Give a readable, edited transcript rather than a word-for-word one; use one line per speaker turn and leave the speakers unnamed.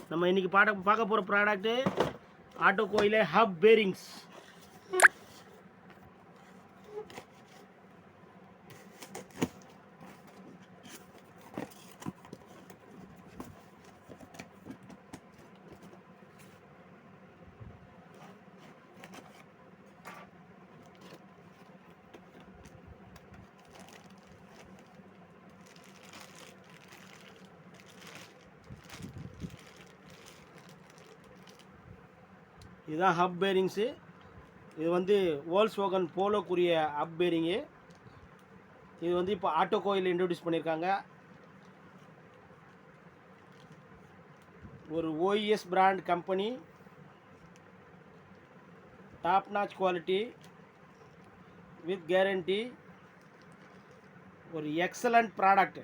நம்ம இன்றைக்கி பார்க்க போகிற ப்ராடக்ட்டு ஆட்டோ கோயிலே ஹப் பேரிங்ஸ். இதுதான் ஹப் பேரிங்ஸு. இது வந்து வோல்க்ஸ்வாகன் போலோக்குரிய ஹப் பேரிங்கு. இது வந்து இப்போ ஆட்டோ கோயில் இன்ட்ரடியூஸ் பண்ணியிருக்காங்க. ஒரு OES brand company, top notch quality with guarantee, ஒரு எக்ஸலண்ட் ப்ராடக்ட்.